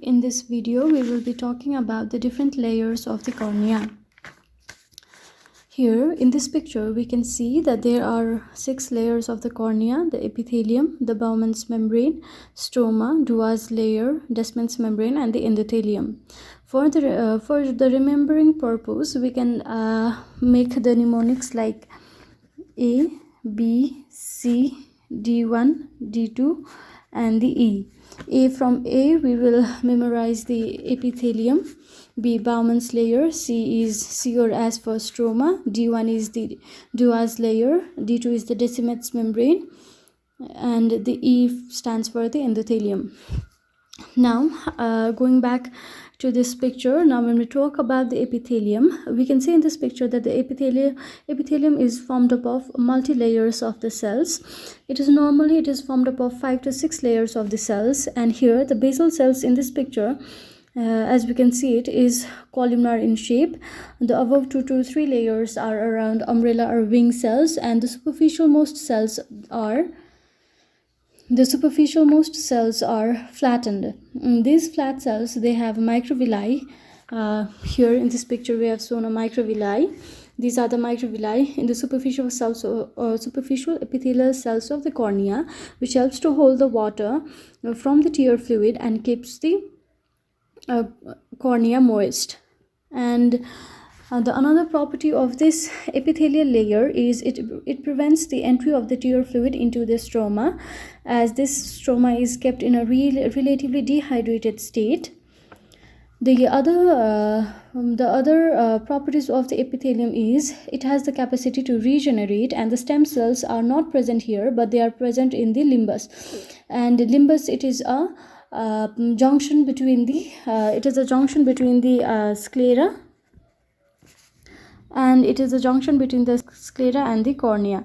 In this video, we will be talking about the different layers of the cornea. Here in this picture, we can see that there are 6 layers of the cornea: the epithelium, the Bowman's membrane, stroma, Dua's layer, Descemet's membrane, and the endothelium. For the remembering purpose, we can make the mnemonics like A, B, C, D1, D2, and the E. From A, we will memorize the epithelium. B, Bowman's layer. C is C or S for stroma. D1 is the Dua's layer. D2 is the Descemet's membrane, and the E stands for the endothelium. Now, going back to this picture, now when we talk about the epithelium, we can see in this picture that the epithelium is formed up of multi-layers of the cells. It is formed up of 5 to 6 layers of the cells, and here the basal cells in this picture, as we can see, it is columnar in shape. The above 2 to 3 layers are around umbrella or wing cells, and the superficial most cells are flattened. These flat cells, they have microvilli. Here in this picture we have shown a microvilli. These are the microvilli in the superficial cells or superficial epithelial cells of the cornea, which helps to hold the water from the tear fluid and keeps the cornea moist. And another property of this epithelial layer is it prevents the entry of the tear fluid into the stroma, as this stroma is kept in a relatively dehydrated state. The other properties of the epithelium is it has the capacity to regenerate, and the stem cells are not present here, but they are present in the limbus. And the limbus, it is a junction between the sclera, and it is a junction between the sclera and the cornea,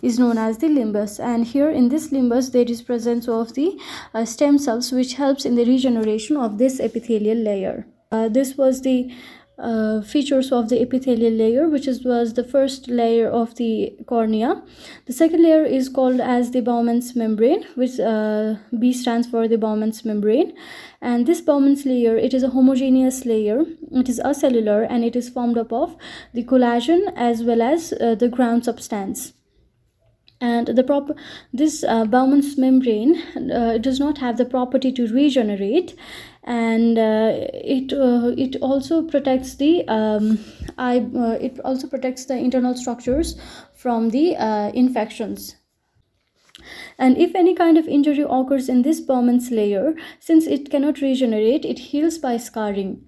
is known as the limbus. And here in this limbus there is presence of the stem cells, which helps in the regeneration of this epithelial layer. This was the features of the epithelial layer, which was the first layer of the cornea. The second layer is called as the Bowman's membrane, which B stands for the Bowman's membrane. And this Bowman's layer, it is a homogeneous layer. It is acellular, and it is formed up of the collagen as well as the ground substance. And this Bowman's membrane does not have the property to regenerate, and it also protects the internal structures from the infections. And if any kind of injury occurs in this Bowman's layer, since it cannot regenerate, it heals by scarring.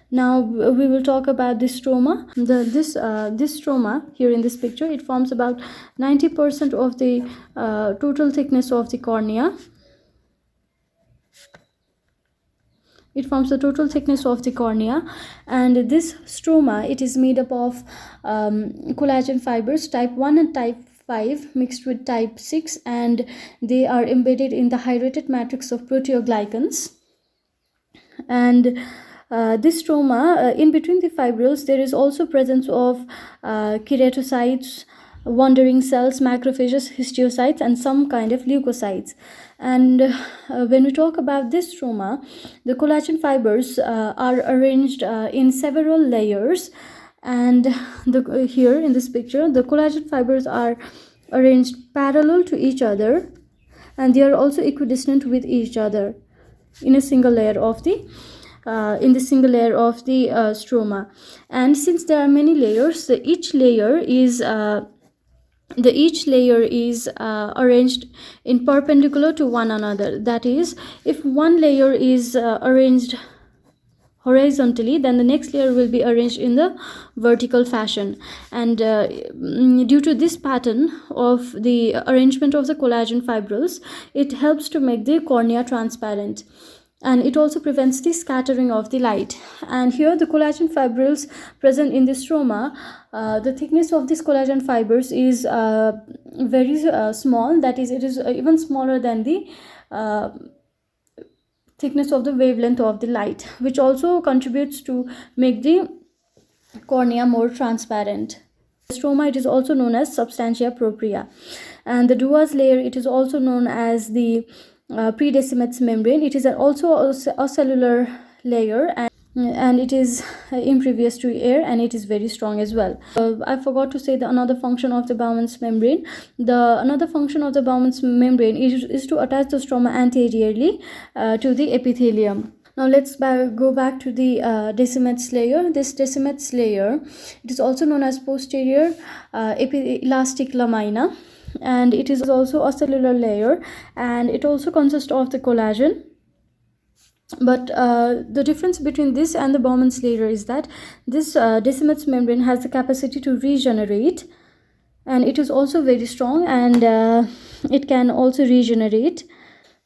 Now we will talk about the stroma. This stroma here in this picture, it forms about 90% of the total thickness of the cornea. It forms the total thickness of the cornea, and this stroma, it is made up of collagen fibers type 1 and type 5 mixed with type 6, and they are embedded in the hydrated matrix of proteoglycans. And this stroma, in between the fibrils, there is also presence of keratocytes, wandering cells, macrophages, histiocytes, and some kind of leukocytes. And when we talk about this stroma, the collagen fibers are arranged in several layers, and here in this picture, the collagen fibers are arranged parallel to each other, and they are also equidistant with each other in a single layer of the stroma. And since there are many layers, each layer is arranged in perpendicular to one another. That is, if one layer is arranged horizontally, then the next layer will be arranged in the vertical fashion. And due to this pattern of the arrangement of the collagen fibrils, it helps to make the cornea transparent, and it also prevents the scattering of the light. And here the collagen fibrils present in the stroma, the thickness of these collagen fibers is very small. That is, it is even smaller than the thickness of the wavelength of the light, which also contributes to make the cornea more transparent. The stroma, it is also known as substantia propria. And the Dua's layer, it is also known as the pre-Descemet's membrane. It is also a cellular layer, and it is impervious to air, and it is very strong as well. I forgot to say the another function of the Bowman's membrane. The another function of the Bowman's membrane is to attach the stroma anteriorly to the epithelium. Now let's go back to the Descemet's layer. This Descemet's layer, it is also known as posterior elastic lamina, and it is also a cellular layer, and it also consists of the collagen. But the difference between this and the Bowman's layer is that this Descemet's membrane has the capacity to regenerate, and it is also very strong, and it can also regenerate.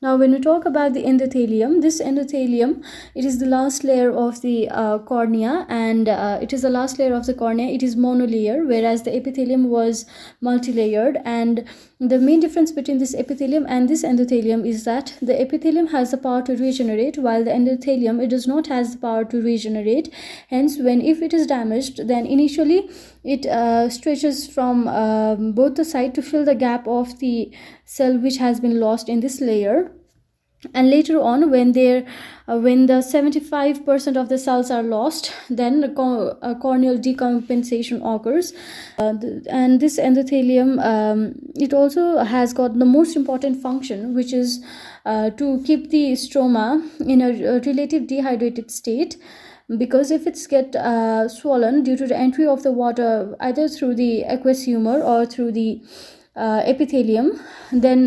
Now when we talk about the endothelium, this endothelium, it is the last layer of the cornea, and it is the last layer of the cornea. It is monolayer, whereas the epithelium was multi-layered. And the main difference between this epithelium and this endothelium is that the epithelium has the power to regenerate, while the endothelium, it does not has the power to regenerate. Hence, if it is damaged, then initially it stretches from both the side to fill the gap of the cell which has been lost in this layer, and later on when the 75% of the cells are lost, then corneal decompensation occurs. And this endothelium, it also has got the most important function, which is to keep the stroma in a relative dehydrated state, because if it's get swollen due to the entry of the water either through the aqueous humor or through the epithelium, then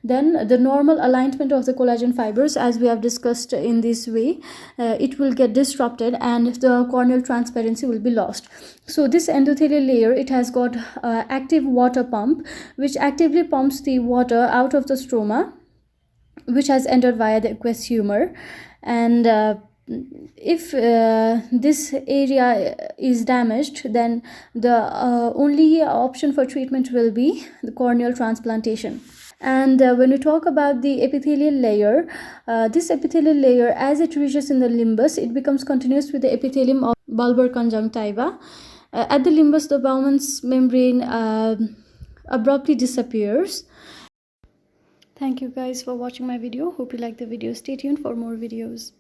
then the normal alignment of the collagen fibers, as we have discussed in this way, it will get disrupted, and the corneal transparency will be lost. So this endothelial layer, it has got active water pump, which actively pumps the water out of the stroma, which has entered via the aqueous humor. And if this area is damaged, then the only option for treatment will be the corneal transplantation. And when we talk about the epithelial layer, this epithelial layer, as it reaches in the limbus, it becomes continuous with the epithelium of bulbar conjunctiva. At the limbus, the Bowman's membrane abruptly disappears. Thank you guys for watching my video. Hope you like the video. Stay tuned for more videos.